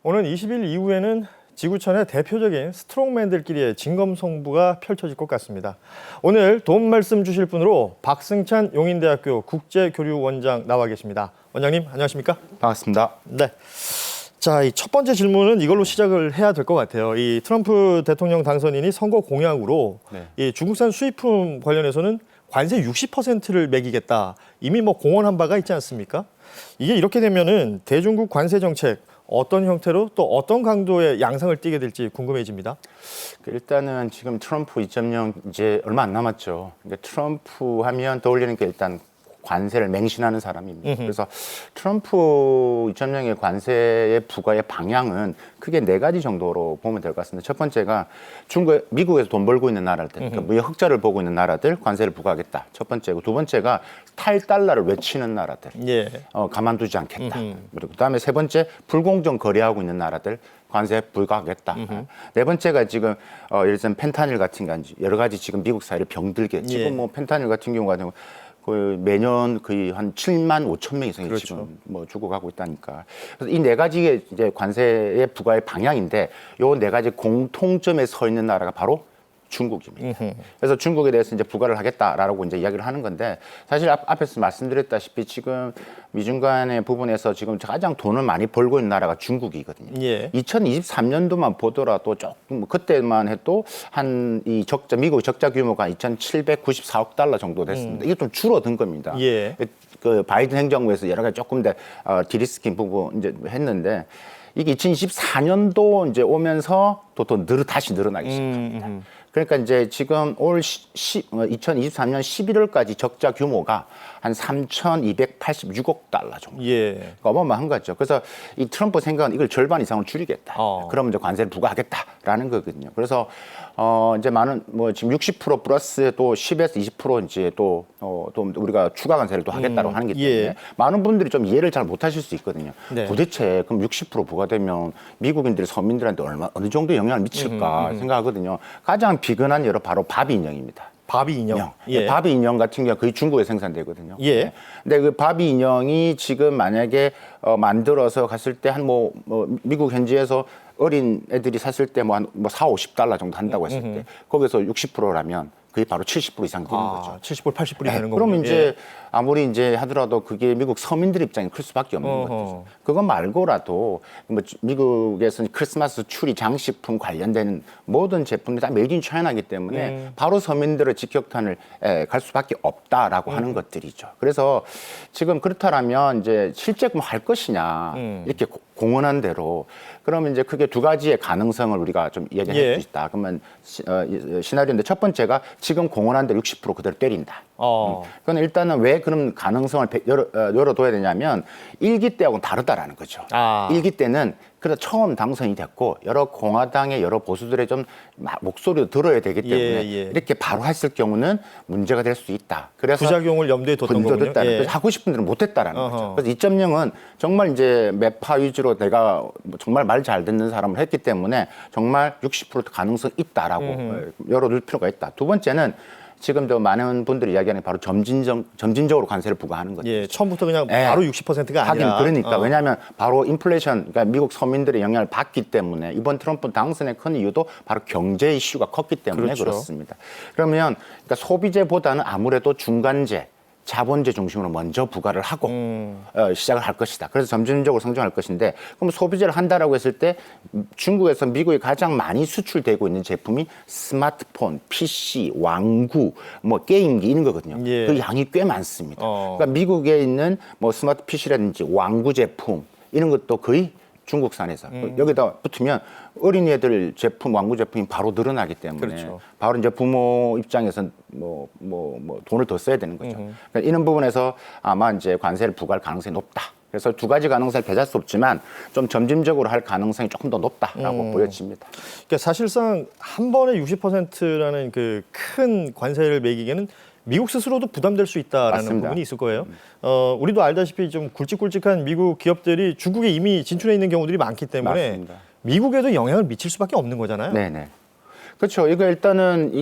오는 20일 이후에는 지구촌의 대표적인 스트롱맨들끼리의 진검승부가 펼쳐질 것 같습니다. 오늘 도움 말씀 주실 분으로 박승찬 용인대학교 국제교류원장 나와 계십니다. 원장님, 안녕하십니까? 반갑습니다. 네. 자, 이 첫 번째 질문은 이걸로 시작을 해야 될 것 같아요. 이 트럼프 대통령 당선인이 선거 공약으로 이 중국산 수입품 관련해서는 관세 60%를 매기겠다. 이미 뭐 공언한 바가 있지 않습니까? 이게 이렇게 되면은 대중국 관세 정책 어떤 형태로 또 어떤 강도의 양상을 띠게 될지 궁금해집니다. 일단은 지금 트럼프 2.0 이제 얼마 안 남았죠. 그러니까 트럼프 하면 떠올리는 게 일단 관세를 맹신하는 사람입니다. 그래서 트럼프 2.0의 관세의 부과의 방향은 크게 4가지 정도로 보면 될 것 같습니다. 첫 번째가 미국에서 돈 벌고 있는 나라들, 그러니까 무역 흑자를 보고 있는 나라들 관세를 부과하겠다. 첫 번째고, 두 번째가 탈달러를 외치는 나라들, 가만두지 않겠다. 그리고 그다음에 세 번째, 불공정 거래하고 있는 나라들 관세 불가하겠다. 네 번째가 지금 예를 들면 펜타닐 같은 게 여러 가지 지금 미국 사회를 병들게 지금 뭐 펜타닐 같은 경우가 거의 매년 거의 한 7만 5천 명 이상이 지금 뭐 죽어가고 있다니까. 그래서 이 4가지의 이제 관세의 부과의 방향인데, 요 4가지 공통점에 서 있는 나라가 바로 중국입니다. 그래서 중국에 대해서 이제 부과를 하겠다라고 이제 이야기를 하는 건데, 사실 앞에서 말씀드렸다시피 지금 미중 간의 부분에서 지금 가장 돈을 많이 벌고 있는 나라가 중국이거든요. 2023년도만 보더라도 조금 그때만 해도 한 이 미국 적자 규모가 2,794억 달러 정도 됐습니다. 이게 좀 줄어든 겁니다. 그 바이든 행정부에서 여러 가지 조금 더 디리스킹 부분 이제 했는데, 이게 2024년도 이제 오면서 또 다시 늘어나기 시작합니다. 그러니까 이제 지금 2023년 11월까지 적자 규모가 한 3,286억 달러 정도. 그러니까 어마어마한 거죠. 그래서 이 트럼프 생각은 이걸 절반 이상을 줄이겠다. 그러면 이제 관세를 부과하겠다라는 거거든요. 그래서 이제 많은 뭐 지금 60% 플러스 또 10에서 20% 이제 또 우리가 추가 관세를 또 하겠다고 하는 게 때문에 많은 분들이 좀 이해를 잘 못하실 수 있거든요. 도대체 그럼 60% 부과되면 미국인들이 서민들한테 어느 정도 영향을 미칠까 생각하거든요. 가장 비근한 예로 바로 바비 인형입니다. 바비 인형. 바비 인형 같은 경우가 거의 중국에 생산되거든요. 근데 그 바비 인형이 지금 만약에 만들어서 갔을 때 한 미국 현지에서 어린 애들이 샀을 때 뭐 4, 50달러 정도 한다고 했을 때 거기서 60%라면 그게 바로 70% 이상 되는 거죠. 70%, 80%이 되는 거군요. 그러면 이제 아무리 이제 하더라도 그게 미국 서민들 입장이 클 수밖에 없는 거죠. 그거 말고라도 뭐 미국에서는 크리스마스 추리 장식품 관련된 모든 제품들이 다 메이드 인 차이나이기 때문에 바로 서민들의 직격탄을 갈 수밖에 없다라고 하는 것들이죠. 그래서 지금 그렇다라면 이제 실제 할 것이냐 이렇게 공언한 대로, 그러면 이제 크게 2가지의 가능성을 우리가 좀 얘기할 수 있다. 그러면 시나리오인데, 첫 번째가 지금 공언한 대로 60% 그대로 때린다. 그건 일단은 왜 그런 가능성을 열어둬야 되냐면 1기 때하고는 다르다라는 거죠. 1기 때는 그래서 처음 당선이 됐고 여러 공화당의 여러 보수들의 좀 목소리도 들어야 되기 때문에 이렇게 바로 했을 경우는 문제가 될 수 있다. 그래서 부작용을 염두에 뒀던 거군요. 그래서 하고 싶은 대로 못했다라는 거죠. 그래서 2.0은 정말 이제 매파 위주로 내가 정말 말 잘 듣는 사람을 했기 때문에 정말 60% 가능성 있다라고 열어둘 필요가 있다. 두 번째는 지금 많은 분들이 이야기하는 바로 점진적으로 관세를 부과하는 거죠. 처음부터 그냥 바로 60%가 아니라. 그러니까 왜냐하면 바로 인플레이션, 그러니까 미국 서민들의 영향을 받기 때문에 이번 트럼프 당선의 큰 이유도 바로 경제 이슈가 컸기 때문에 그렇습니다. 그러면 그러니까 소비재보다는 아무래도 중간재, 자본재 중심으로 먼저 부과를 하고 시작을 할 것이다. 그래서 점진적으로 성장할 것인데, 그럼 소비재를 한다라고 했을 때 중국에서 미국에 가장 많이 수출되고 있는 제품이 스마트폰, PC, 왕구, 뭐 게임기 이런 거거든요. 그 양이 꽤 많습니다. 그러니까 미국에 있는 뭐 스마트 PC라든지 왕구 제품 이런 것도 거의 중국산에서 여기다 붙으면 어린이들 제품, 왕구 제품이 바로 늘어나기 때문에 바로 이제 부모 입장에서는 돈을 더 써야 되는 거죠. 그러니까 이런 부분에서 아마 이제 관세를 부과할 가능성이 높다. 그래서 2가지 가능성을 배제할 수 없지만 좀 점진적으로 할 가능성이 조금 더 높다라고 보여집니다. 그러니까 사실상 한 번에 60%라는 그 큰 관세를 매기기에는 미국 스스로도 부담될 수 있다라는 맞습니다. 부분이 있을 거예요. 우리도 알다시피 좀 굵직굵직한 미국 기업들이 중국에 이미 진출해 있는 경우들이 많기 때문에 맞습니다. 미국에도 영향을 미칠 수밖에 없는 거잖아요. 네네. 그렇죠. 이거 일단은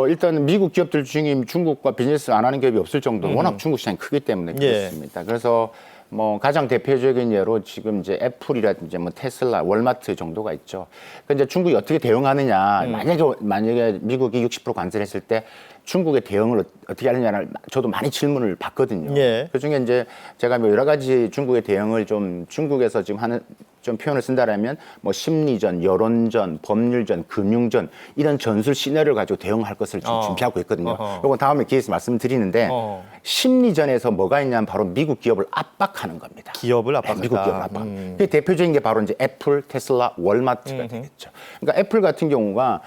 일단은 미국 기업들 중에 중국과 비즈니스 안 하는 기업이 없을 정도로 워낙 중국 시장이 크기 때문에 그렇습니다. 그래서 뭐 가장 대표적인 예로 지금 이제 애플이라든지 뭐 테슬라, 월마트 정도가 있죠. 근데 중국이 어떻게 대응하느냐. 만약에 미국이 60% 관세를 했을 때 중국의 대응을 어떻게 하느냐를 저도 많이 질문을 받거든요. 예. 그중에 이제 제가 뭐 여러 가지 중국의 대응을 좀 중국에서 지금 하는 좀 표현을 쓴다라면 뭐 심리전, 여론전, 법률전, 금융전 이런 전술 시나리오를 가지고 대응할 것을 지금 준비하고 있거든요. 이건 다음에 기회에서 말씀드리는데 심리전에서 뭐가 있냐면 바로 미국 기업을 압박하는 겁니다. 기업을 압박한다. 미국 기업을 압박. 그 대표적인 게 바로 이제 애플, 테슬라, 월마트가 되겠죠. 그러니까 애플 같은 경우가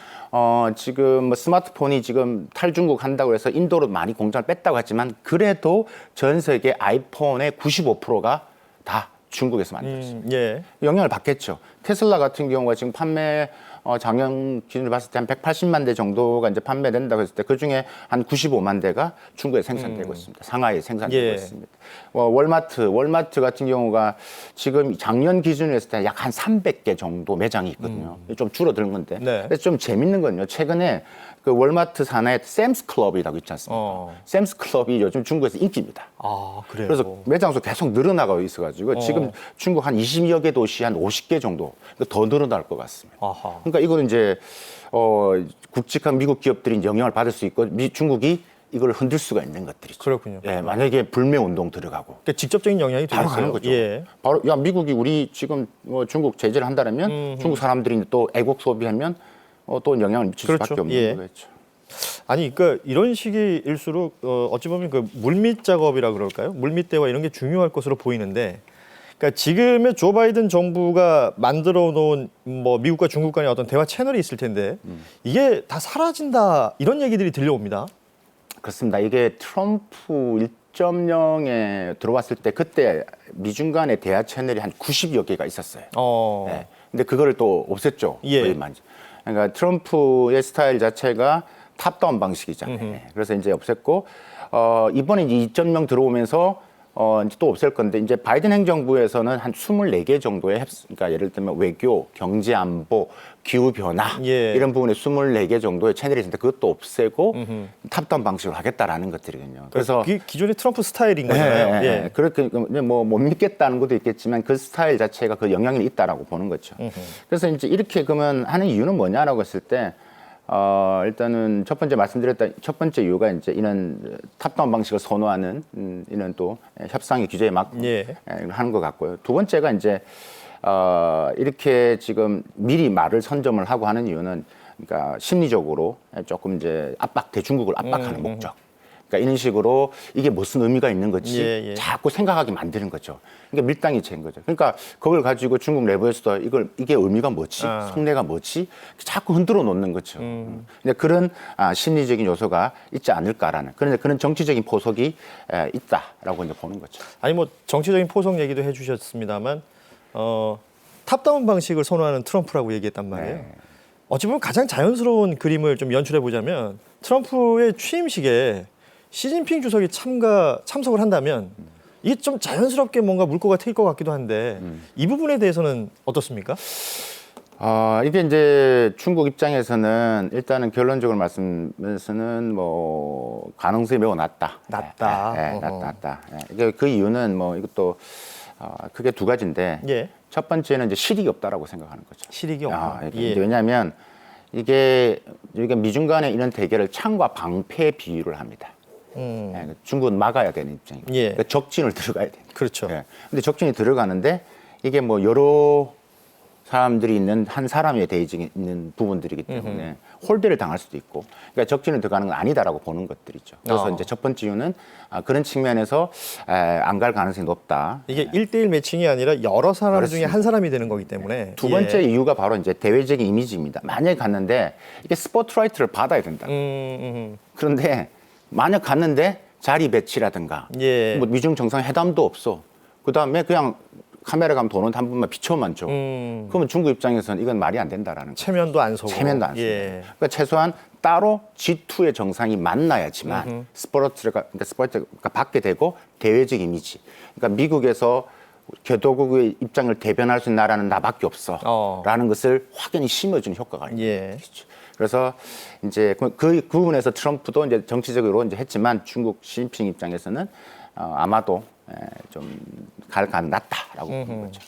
지금 뭐 스마트폰이 지금 탈중국 한다고 해서 인도로 많이 공장을 뺐다고 했지만 그래도 전 세계 아이폰의 95%가 다 중국에서 만들었습니다. 예. 영향을 받겠죠. 테슬라 같은 경우가 지금 판매 작년 기준으로 봤을 때 한 180만 대 정도가 이제 판매된다고 했을 때 그 중에 한 95만 대가 중국에 생산되고 있습니다. 상하이에 생산되고 예. 있습니다. 월마트 같은 경우가 지금 작년 기준으로 했을 때 약 한 300개 정도 매장이 있거든요. 좀 줄어든 건데. 네. 그래서 좀 재밌는 건요. 최근에 그 월마트 산하에 샘스 클럽이라고 있지 않습니까? 샘스 클럽이 요즘 중국에서 인기입니다. 아, 그래요. 그래서 매장수 계속 늘어나고 있어가지고 지금 중국 한 20여 개 도시 한 50개 정도 더 늘어날 것 같습니다. 아하. 그러니까 이거는 이제 굵직한 미국 기업들이 영향을 받을 수 있고 중국이 이걸 흔들 수가 있는 것들이죠. 그렇군요. 예, 만약에 불매 운동 들어가고 그러니까 직접적인 영향이 바로 되겠어요. 가는 거죠. 예. 바로 야 미국이 우리 지금 중국 제재를 한다면 중국 사람들이 또 애국 소비하면 또 영향을 미칠 그렇죠. 수밖에 없는 예. 거겠죠. 아니, 그러니까 이런 시기일수록 어찌 보면 그 물밑 작업이라 그럴까요? 물밑 대화 이런 게 중요할 것으로 보이는데, 그러니까 지금의 조 바이든 정부가 만들어 놓은 뭐 미국과 중국 간의 어떤 대화 채널이 있을 텐데 이게 다 사라진다 이런 얘기들이 들려옵니다. 그렇습니다. 이게 트럼프 1.0에 들어왔을 때 그때 미중 간의 대화 채널이 한 90여 개가 있었어요. 네. 근데 그거를 또 없앴죠. 예. 거의 많이. 그러니까 트럼프의 스타일 자체가 탑다운 방식이잖아요. 그래서 이제 없앴고 이번에 이제 2.0 들어오면서 이제 또 없앨 건데 이제 바이든 행정부에서는 한 24개 정도의 그러니까 예를 들면 외교, 경제 안보, 기후 변화 예. 이런 부분에 24개 정도의 채널이 있는데 그것도 없애고 탑다운 방식으로 하겠다라는 것들이거든요. 그래서 그게 기존의 트럼프 스타일인 거잖아요. 예. 그렇게 뭐 못 믿겠다는 것도 있겠지만 그 스타일 자체가 그 영향이 있다라고 보는 거죠. 그래서 이제 이렇게 그러면 하는 이유는 뭐냐라고 했을 때 일단은 첫 번째 말씀드렸던 첫 번째 이유가 이제 이런 탑다운 방식을 선호하는 이런 또 협상의 규제에 맞고 하는 것 같고요. 두 번째가 이제 이렇게 지금 미리 말을 선점을 하고 하는 이유는 그러니까 심리적으로 조금 이제 대중국을 압박하는 목적. 그러니까 이런 식으로 이게 무슨 의미가 있는 건지 자꾸 생각하게 만드는 거죠. 그러니까 밀당이 된 거죠. 그러니까 그걸 가지고 중국 내부에서도 이게 의미가 뭐지? 속내가 뭐지? 자꾸 흔들어 놓는 거죠. 근데 그런 심리적인 요소가 있지 않을까라는 그런 정치적인 포석이 있다라고 이제 보는 거죠. 아니 뭐 정치적인 포석 얘기도 해주셨습니다만 탑다운 방식을 선호하는 트럼프라고 얘기했단 말이에요. 네. 어찌 보면 가장 자연스러운 그림을 좀 연출해 보자면 트럼프의 취임식에 시진핑 주석이 참석을 한다면 이게 좀 자연스럽게 뭔가 물꼬가 트일 것 같기도 한데 이 부분에 대해서는 어떻습니까? 이게 이제 중국 입장에서는 일단은 결론적으로 말씀드리면서는 뭐 가능성이 매우 낮다. 낮다. 이게 그 이유는 뭐 이것도 크게 두 가지인데 첫 번째는 이제 실익이 없다라고 생각하는 거죠. 실익이 없다. 왜냐하면 이게 미중 간의 이런 대결을 창과 방패에 비유를 합니다. 중국은 막아야 되는 입장이고 그러니까 적진을 들어가야 돼요. 그렇죠. 근데 적진이 들어가는데 이게 뭐 여러 사람들이 있는 한 사람의 대의적인 있는 부분들이기 때문에 홀대를 당할 수도 있고 그러니까 적진을 들어가는 건 아니다라고 보는 것들이죠. 그래서 이제 첫 번째 이유는 그런 측면에서 안 갈 가능성이 높다. 이게 1대1 매칭이 아니라 여러 사람 그렇습니다. 중에 한 사람이 되는 거기 때문에 두 번째 이유가 바로 이제 대외적인 이미지입니다. 만약에 갔는데 이게 스포트라이트를 받아야 된다. 그런데 만약 갔는데 자리 배치라든가 뭐 미중 정상회담도 없어. 그다음에 그냥 카메라 감 도는 한 분만 비춰만 줘. 그러면 중국 입장에서는 이건 말이 안 된다라는 거죠. 체면도 안 서고. 체면도 안 서고. 그러니까 최소한 따로 G2의 정상이 만나야지만 스포트가 받게 되고 대외적 이미지. 그러니까 미국에서 개도국의 입장을 대변할 수 있는 나라는 나밖에 없어라는 것을 확연히 심어주는 효과가 있죠. 그래서 이제 그 부분에서 트럼프도 이제 정치적으로 이제 했지만 중국 시진핑 입장에서는 아마도 좀갈 가능 낮다라고 보는 거죠.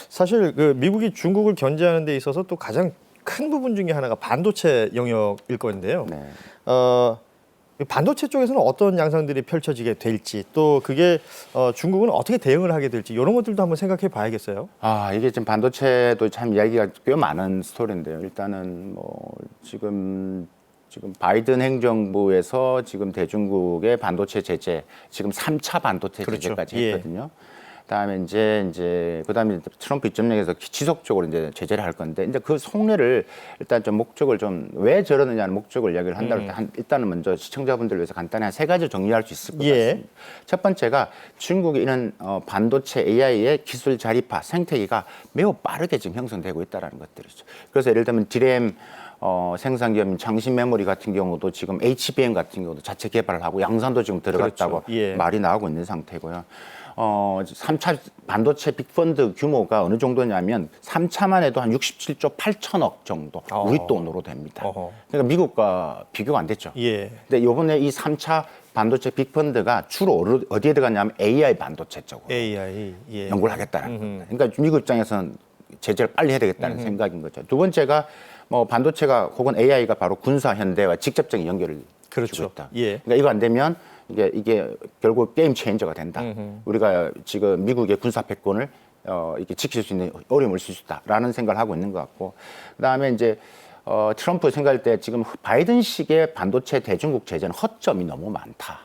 사실 그 미국이 중국을 견제하는 데 있어서 또 가장 큰 부분 중에 하나가 반도체 영역일 건데요. 네. 이 반도체 쪽에서는 어떤 양상들이 펼쳐지게 될지 또 그게 중국은 어떻게 대응을 하게 될지 이런 것들도 한번 생각해 봐야겠어요. 이게 지금 반도체도 참 이야기가 꽤 많은 스토리인데요. 일단은 뭐 지금 바이든 행정부에서 지금 대중국의 반도체 제재, 지금 3차 반도체 그렇죠. 제재까지 예. 했거든요. 그다음에 이제 그다음에 트럼프 입점령에서 지속적으로 이제 제재를 할 건데 이제 그 속내를 일단 좀 목적을 좀 왜 저러느냐는 목적을 이야기를 한다고 할 때 일단은 먼저 시청자분들을 위해서 간단히 한 3가지 정리할 수 있을 것 예. 같습니다. 첫 번째가 중국이 이런 반도체 AI의 기술 자립화 생태계가 매우 빠르게 지금 형성되고 있다는 것들이죠. 그래서 예를 들면 D램 생산기업인 장신 메모리 같은 경우도 지금 HBM 같은 경우도 자체 개발을 하고 양산도 지금 들어갔다고 그렇죠. 예. 말이 나오고 있는 상태고요. 3차 반도체 빅펀드 규모가 어느 정도냐면 3차만 해도 한 67조 8천억 정도 우리 돈으로 됩니다. 그러니까 미국과 비교가 안 됐죠. 예. 근데 이번에 이 3차 반도체 빅펀드가 주로 어디에 들어갔냐면 AI 반도체 쪽으로 AI 예. 연구를 하겠다는 겁니다. 그러니까 미국 입장에서는 제재를 빨리 해야 되겠다는 생각인 거죠. 두 번째가 뭐 반도체가 혹은 AI가 바로 군사 현대와 직접적인 연결을 그렇죠. 주고 있다. 예. 그러니까 이거 안 되면 이게 결국 게임 체인저가 된다. 우리가 지금 미국의 군사 패권을 이렇게 지킬 수 있는 어려움을 줄 수 있다라는 생각을 하고 있는 것 같고, 그다음에 이제 트럼프 생각할 때 지금 바이든식의 반도체 대중국 제재는 허점이 너무 많다.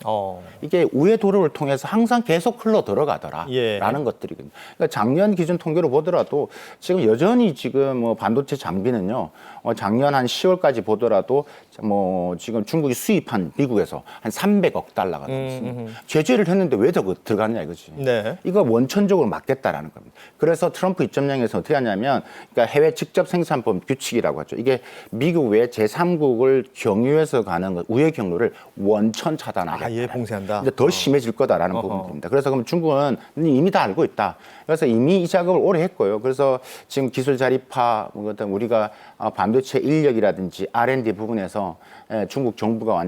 이게 우회 도로를 통해서 항상 계속 흘러 들어가더라라는 예. 것들이거든요. 그러니까 작년 기준 통계로 보더라도 지금 여전히 지금 뭐 반도체 장비는요. 작년 한 10월까지 보더라도 뭐 지금 중국이 수입한 미국에서 한 300억 달러가 넘습니다. 제재를 했는데 왜 더 들어갔냐 이거지. 네. 이거 원천적으로 막겠다라는 겁니다. 그래서 트럼프 입점령에서 어떻게 하냐면 그러니까 해외 직접 생산법 규칙이라고 하죠. 이게 미국 외 제3국을 경유해서 가는 우회 경로를 원천 차단하겠다. 예, 봉쇄한다. 이제 더 심해질 거다라는 부분입니다. 그래서 그럼 중국은 이미 다 알고 있다. 그래서 이미 이 작업을 오래 했고요. 그래서 지금 기술 자립화, 우리가 반도체 인력이라든지 R&D 부분에서 중국 정부가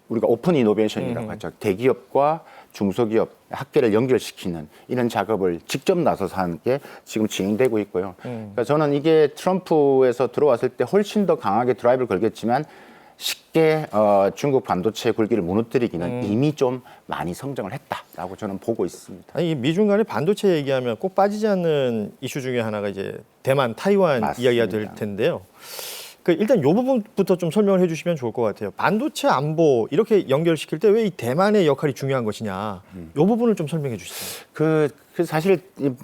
우리가 오픈 이노베이션이라고 하죠. 대기업과 중소기업 학계를 연결시키는 이런 작업을 직접 나서서 하는 게 지금 진행되고 있고요. 그러니까 저는 이게 트럼프에서 들어왔을 때 훨씬 더 강하게 드라이브를 걸겠지만 쉽게 중국 반도체 굴기를 무너뜨리기는 이미 좀 많이 성장을 했다라고 저는 보고 있습니다. 아니, 미중 간의 반도체 얘기하면 꼭 빠지지 않는 이슈 중에 하나가 이제 대만, 타이완 맞습니다. 이야기가 될 텐데요. 그 일단 이 부분부터 좀 설명을 해주시면 좋을 것 같아요. 반도체 안보 이렇게 연결시킬 때 왜 이 대만의 역할이 중요한 것이냐, 이 부분을 좀 설명해 주시죠. 그 사실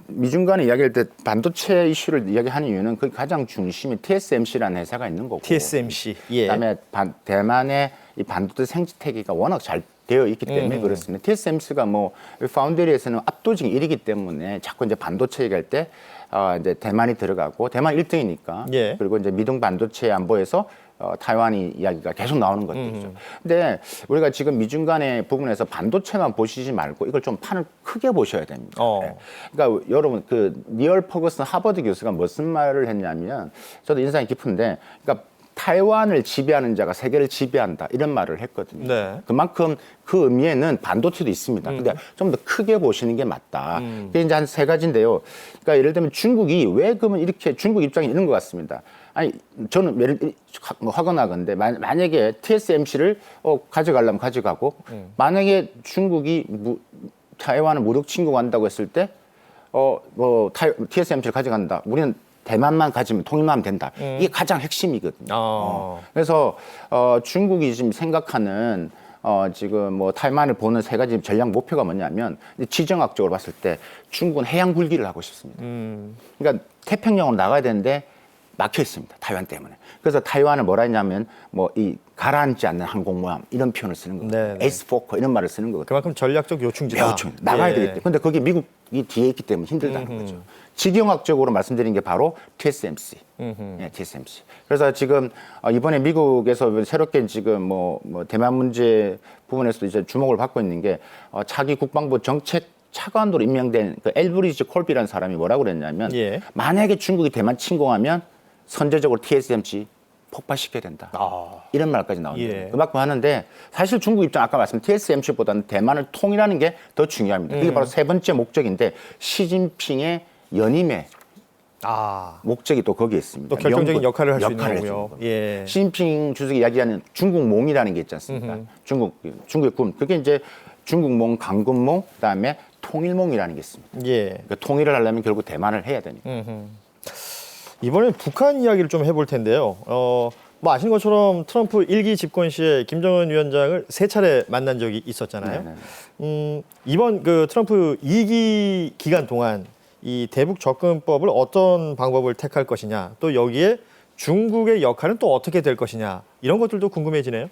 미중 간에 이야기할 때 반도체 이슈를 이야기하는 이유는 그 가장 중심이 TSMC라는 회사가 있는 거고. TSMC. 예. 그다음에 대만의 이 반도체 생태계가 워낙 잘 되어 있기 때문에 그렇습니다. TSMC가 뭐 파운드리에서는 압도적인 1위이기 때문에 자꾸 이제 반도체 얘기할 때 이제 대만이 들어가고 대만 1등이니까 예. 그리고 이제 미동 반도체 안보에서 타이완이 이야기가 계속 나오는 것들이죠. 근데 우리가 지금 미중 간의 부분에서 반도체만 보시지 말고 이걸 좀 판을 크게 보셔야 됩니다. 네. 그러니까 여러분 그 니얼 퍼거슨 하버드 교수가 무슨 말을 했냐면 저도 인상이 깊은데 그러니까 타이완을 지배하는 자가 세계를 지배한다 이런 말을 했거든요. 네. 그만큼 그 의미에는 반도체도 있습니다. 근데 좀 더 크게 보시는 게 맞다. 그게 이제 한 3가지인데요. 그러니까 예를 들면 중국이 왜 그러면 이렇게 중국 입장이 이런 것 같습니다. 아니 저는 화건하건데 만약에 TSMC를 가져가려면 가져가고 만약에 중국이 타이완을 무력 침공한다고 했을 때 TSMC를 가져간다. 우리는 대만만 가지면 통일만 하면 된다. 이게 가장 핵심이거든요. 그래서 중국이 지금 생각하는 지금 뭐 타이완을 보는 3가지 전략 목표가 뭐냐면 지정학적으로 봤을 때 중국은 해양 굴기를 하고 싶습니다. 그러니까 태평양으로 나가야 되는데 막혀 있습니다. 타이완 때문에. 그래서 타이완을 뭐라 했냐면 뭐 이 가라앉지 않는 항공모함 이런 표현을 쓰는 거거든요. 에이스포커 이런 말을 쓰는 거거든요. 그만큼 전략적 요충지다. 요충 나가야 예. 되겠다. 근데 거기 미국이 뒤에 있기 때문에 힘들다는 거죠. 지경학적으로 말씀드린 게 바로 TSMC. 예, TSMC. 그래서 지금 이번에 미국에서 새롭게 지금 뭐 대만 문제 부분에서도 이제 주목을 받고 있는 게 차기 국방부 정책 차관으로 임명된 그 엘브리지 콜비라는 사람이 뭐라고 그랬냐면 예. 만약에 중국이 대만 침공하면 선제적으로 TSMC 폭파시켜야 된다. 아. 이런 말까지 나옵니다. 예. 그만큼 하는데 사실 중국 입장 아까 말씀 TSMC보다는 대만을 통일하는 게 더 중요합니다. 그게 바로 세 번째 목적인데 시진핑의 연임의 목적이 또 거기에 있습니다. 또 결정적인 역할을 할 수 있는 역할을 거고요. 해주는 예. 시진핑 주석이 이야기하는 중국몽이라는 게 있지 않습니까? 중국의 꿈. 그게 이제 중국몽, 강군몽, 그다음에 통일몽이라는 게 있습니다. 예. 그러니까 통일을 하려면 결국 대만을 해야 되니까. 이번엔 북한 이야기를 좀 해볼 텐데요. 뭐 아시는 것처럼 트럼프 1기 집권 시에 김정은 위원장을 3차례 만난 적이 있었잖아요. 이번 그 트럼프 2기 기간 동안 이 대북 접근법을 어떤 방법을 택할 것이냐, 또 여기에 중국의 역할은 또 어떻게 될 것이냐, 이런 것들도 궁금해지네요.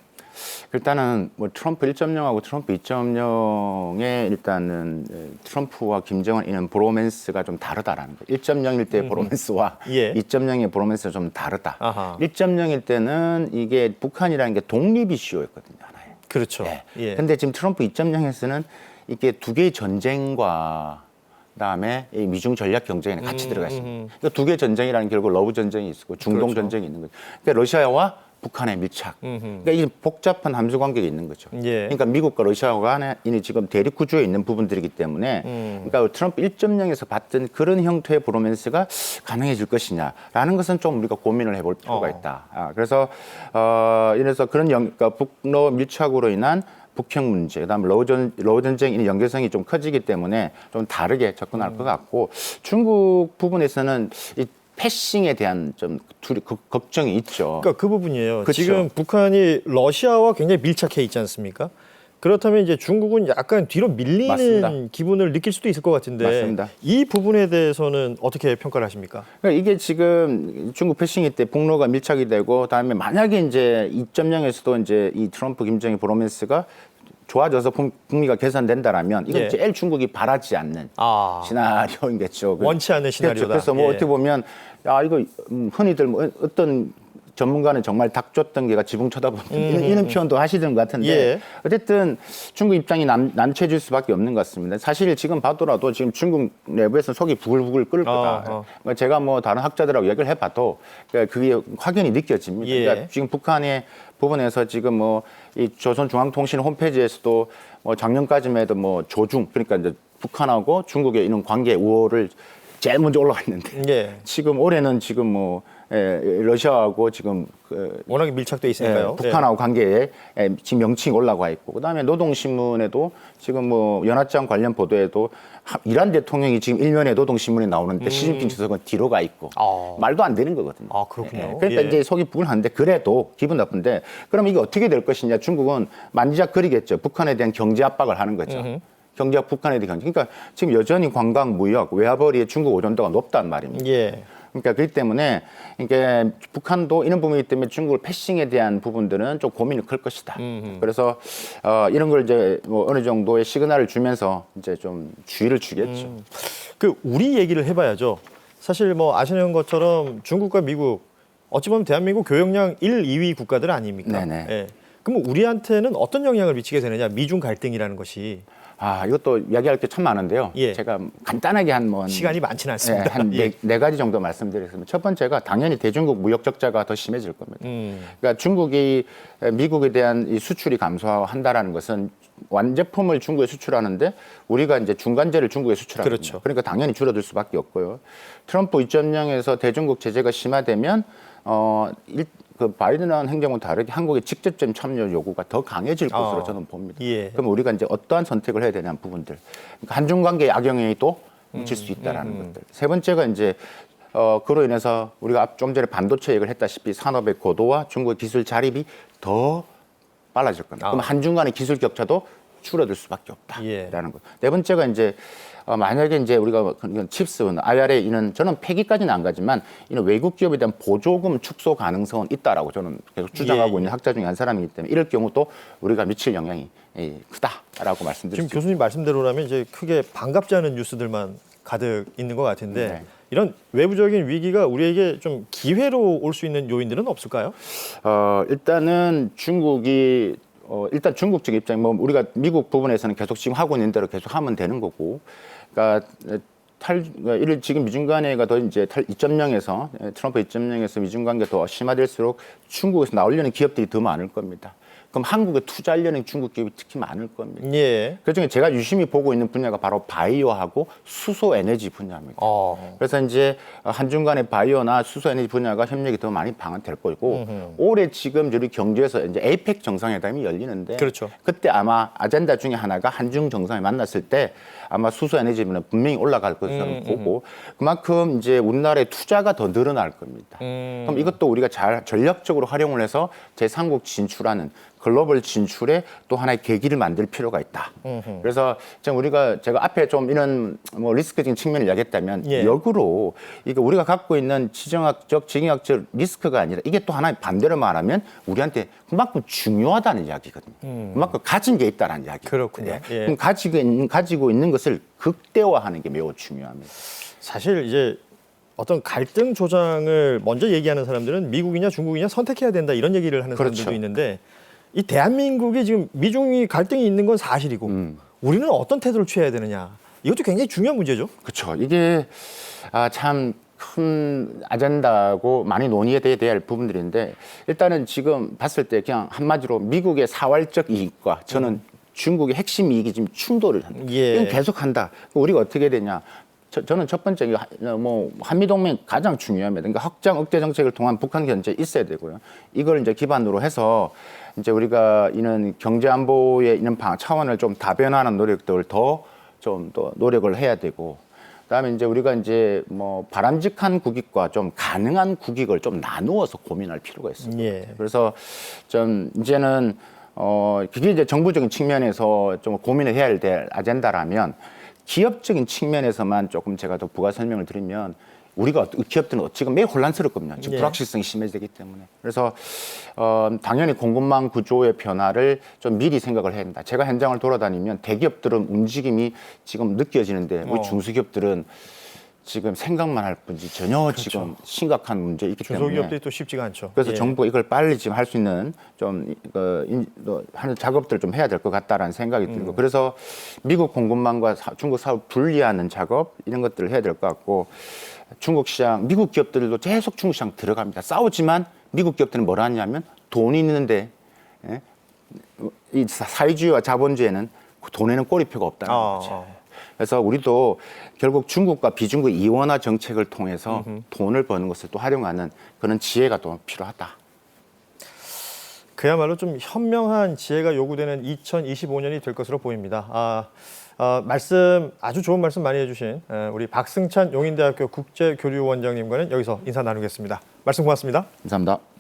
일단은 뭐 트럼프 1.0하고 트럼프 2.0의 일단은 트럼프와 김정은 이는 브로맨스가 좀 다르다라는 거예요. 1.0일 때 브로맨스와 예. 2.0의 브로맨스가 좀 다르다. 아하. 1.0일 때는 이게 북한이라는 게 독립 이슈였거든요, 하나에. 그렇죠. 네. 예. 근데 지금 트럼프 2.0에서는 이게 두 개의 전쟁과 그다음에 이 미중 전략 경쟁에 같이 들어가 있습니다. 그러니까 두 개의 전쟁이라는 게 결국 러브 전쟁이 있고 중동 그렇죠. 전쟁이 있는 거죠. 그러니까 러시아와 북한의 밀착. 그러니까 이게 복잡한 함수 관계가 있는 거죠. 예. 그러니까 미국과 러시아 간에 지금 대립 구조에 있는 부분들이기 때문에 그러니까 트럼프 1.0에서 봤던 그런 형태의 브로맨스가 가능해질 것이냐라는 것은 좀 우리가 고민을 해볼 필요가 있다. 그래서 이래서 그런 그러니까 북러 밀착으로 인한 북핵 문제, 그다음에 러우 전쟁 이 연계성이 좀 커지기 때문에 좀 다르게 접근할 것 같고 중국 부분에서는 이 패싱에 대한 좀 걱정이 있죠. 그러니까 그 부분이에요. 그렇죠. 지금 북한이 러시아와 굉장히 밀착해 있지 않습니까? 그렇다면 이제 중국은 약간 뒤로 밀리는 맞습니다. 기분을 느낄 수도 있을 것 같은데 맞습니다. 이 부분에 대해서는 어떻게 평가를 하십니까? 그러니까 이게 지금 중국 패싱이 때 북로가 밀착이 되고 다음에 만약에 이제 2.0에서도 이제 이 트럼프 김정일 브로맨스가 좋아져서 북미가 개선된다라면 이건 예. 제일 중국이 바라지 않는 시나리오인겠죠. 원치 않는 시나리오다. 그래서 뭐 예. 어떻게 보면 야 이거 흔히들 뭐 어떤 전문가는 정말 닭 쫓던 개가 지붕 쳐다보는 이런 표현도 하시던 것 같은데 예. 어쨌든 중국 입장이 난처해질 수밖에 없는 것 같습니다. 사실 지금 봐도라도 지금 중국 내부에서 속이 부글부글 끓을 거다. 그러니까 제가 뭐 다른 학자들하고 얘기를 해봐도 그게 확연히 느껴집니다. 예. 그러니까 지금 북한의 부분에서 지금 뭐 이 조선중앙통신 홈페이지에서도 뭐 작년까지만 해도 뭐 조중 그러니까 이제 북한하고 중국의 이런 관계 우호를 제일 먼저 올라가 있는데 예. 지금 올해는 지금 뭐 러시아하고 지금 워낙에 밀착돼 있으니까요. 북한하고 관계에 지금 명칭이 올라가 있고 그다음에 노동신문에도 지금 뭐 연합장 관련 보도에도 이란 대통령이 지금 일면에 노동신문에 나오는데 시진핑 주석은 뒤로 가 있고 말도 안 되는 거거든요. 아, 그렇군요. 그러니까 예. 이제 속이 부글한데 그래도 기분 나쁜데 그럼 이게 어떻게 될 것이냐 중국은 만지작거리겠죠. 북한에 대한 경제 압박을 하는 거죠. 경제학 북한에 대한 경제. 그러니까 지금 여전히 관광, 무역, 외화벌이의 중국 의존도가 높단 말입니다. 예. 그러니까 그렇기 때문에 이게 북한도 이런 부분이기 때문에 중국을 패싱에 대한 부분들은 좀 고민이 클 것이다. 그래서 이런 걸 이제 뭐 어느 정도의 시그널을 주면서 이제 좀 주의를 주겠죠. 그 우리 얘기를 해봐야죠. 사실 뭐 아시는 것처럼 중국과 미국 어찌 보면 대한민국 교역량 1, 2위 국가들 아닙니까? 네네. 예. 그럼 우리한테는 어떤 영향을 미치게 되느냐? 미중 갈등이라는 것이 이것도 이야기할 게 참 많은데요. 예. 제가 간단하게 시간이 많지는 않습니다. 한 네 가지 정도 말씀드리겠습니다. 첫 번째가 당연히 대중국 무역 적자가 더 심해질 겁니다. 그러니까 중국이 미국에 대한 이 수출이 감소한다라는 것은 완제품을 중국에 수출하는데 우리가 이제 중간재를 중국에 수출하거든요. 그렇죠. 그러니까 당연히 줄어들 수밖에 없고요. 트럼프 2.0에서 대중국 제재가 심화되면 그 바이든한 행정은 다르게 한국의 직접적 참여 요구가 더 강해질 것으로 저는 봅니다. 예. 그럼 우리가 이제 어떠한 선택을 해야 되냐는 부분들. 그러니까 한중 관계의 악영향이 또 미칠 수 있다라는 것들. 세 번째가 이제 그로 인해서 우리가 좀 전에 반도체 얘기를 했다시피 산업의 고도와 중국의 기술 자립이 더 빨라질 겁니다. 그럼 한중 간의 기술 격차도 줄어들 수밖에 없다라는 것. 네 번째가 이제 만약에 이제 우리가 이건 칩스, IRA 이는 저는 폐기까지는 안 가지만 이런 외국 기업에 대한 보조금 축소 가능성은 있다라고 저는 계속 주장하고 있는 학자 중에 한 사람이기 때문에 이럴 경우도 우리가 미칠 영향이 크다라고 말씀드립니다. 지금 교수님 말씀대로라면 이제 크게 반갑지 않은 뉴스들만 가득 있는 것 같은데 네. 이런 외부적인 위기가 우리에게 좀 기회로 올 수 있는 요인들은 없을까요? 일단은 중국이 일단 중국 측 입장이 뭐 우리가 미국 부분에서는 계속 지금 하고 있는 대로 계속 하면 되는 거고, 그러니까 이를 지금 미중 관계가 더 이제 2.0에서 트럼프 2.0에서 미중 관계가 더 심화될수록 중국에서 나오려는 기업들이 더 많을 겁니다. 그럼 한국에 투자하려는 중국 기업이 특히 많을 겁니다. 예. 그중에 제가 유심히 보고 있는 분야가 바로 바이오하고 수소 에너지 분야입니다. 그래서 이제 한중 간의 바이오나 수소 에너지 분야가 협력이 더 많이 방한될 거고 올해 지금 우리 경주에서 이제 에이펙 정상회담이 열리는데 그렇죠. 그때 아마 아젠다 중에 하나가 한중 정상이 만났을 때 아마 수소 에너지는 분명히 올라갈 것으로 보고 그만큼 이제 우리나라의 투자가 더 늘어날 겁니다. 그럼 이것도 우리가 잘 전략적으로 활용을 해서 제3국 진출하는 글로벌 진출에 또 하나의 계기를 만들 필요가 있다. 그래서 지금 제가 앞에 좀 이런 뭐 리스크적인 측면을 이야기했다면 예. 역으로 이거 우리가 갖고 있는 지정학적, 지정학적 리스크가 아니라 이게 또 하나의 반대로 말하면 우리한테 그만큼 중요하다는 이야기거든요. 그만큼 가진 게 있다는 이야기. 그렇군요. 예. 그럼 가지고 있는 것을 극대화하는 게 매우 중요합니다. 사실 이제 어떤 갈등 조장을 먼저 얘기하는 사람들은 미국이냐 중국이냐 선택해야 된다 이런 얘기를 하는 그렇죠. 사람들도 있는데 이 대한민국이 지금 미중이 갈등이 있는 건 사실이고 우리는 어떤 태도를 취해야 되느냐 이것도 굉장히 중요한 문제죠. 그렇죠. 이게 참 큰 아젠다고 많이 논의해야 될 부분들인데 일단은 지금 봤을 때 그냥 한마디로 미국의 사활적 이익과 저는 중국의 핵심 이익이 지금 충돌을 한다. 예. 이건 계속한다. 우리가 어떻게 해야 되냐. 저는 첫 번째 뭐 한미동맹 가장 중요합니다. 그러니까 확장 억제 정책을 통한 북한 견제 있어야 되고요. 이걸 이제 기반으로 해서 이제 우리가 이런 경제 안보의 이런 차원을 좀 다변화하는 노력들을 더 노력을 해야 되고 그다음에 이제 우리가 이제 뭐 바람직한 국익과 좀 가능한 국익을 좀 나누어서 고민할 필요가 있습니다. 예. 그래서 좀 이제는 그게 이제 정부적인 측면에서 좀 고민을 해야 될 아젠다라면 기업적인 측면에서만 조금 제가 더 부가 설명을 드리면 우리가 기업들은 지금 매우 혼란스럽거든요. 지금 예. 불확실성이 심해지기 때문에. 그래서 당연히 공급망 구조의 변화를 좀 미리 생각을 해야 된다. 제가 현장을 돌아다니면 대기업들은 움직임이 지금 느껴지는데 우리 중소기업들은 지금 생각만 할 뿐이지 전혀 그렇죠. 지금 심각한 문제 있기 때문에 중소기업들이 또 쉽지가 않죠. 그래서 예. 정부가 이걸 빨리 지금 할 수 있는 좀 하는 작업들을 좀 해야 될 것 같다라는 생각이 들고 그래서 미국 공급망과 중국 사업 분리하는 작업 이런 것들을 해야 될 것 같고 중국 시장 미국 기업들도 계속 중국 시장 들어갑니다. 싸우지만 미국 기업들은 뭐라 하냐면 돈이 있는데 이 사회주의와 자본주의에는 돈에는 꼬리표가 없다는 거죠. 그래서 우리도 결국 중국과 비중국 이원화 정책을 통해서 돈을 버는 것을 또 활용하는 그런 지혜가 또 필요하다. 그야말로 좀 현명한 지혜가 요구되는 2025년이 될 것으로 보입니다. 아주 좋은 말씀 많이 해주신 우리 박승찬 용인대학교 국제교류원장님과는 여기서 인사 나누겠습니다. 말씀 고맙습니다. 감사합니다.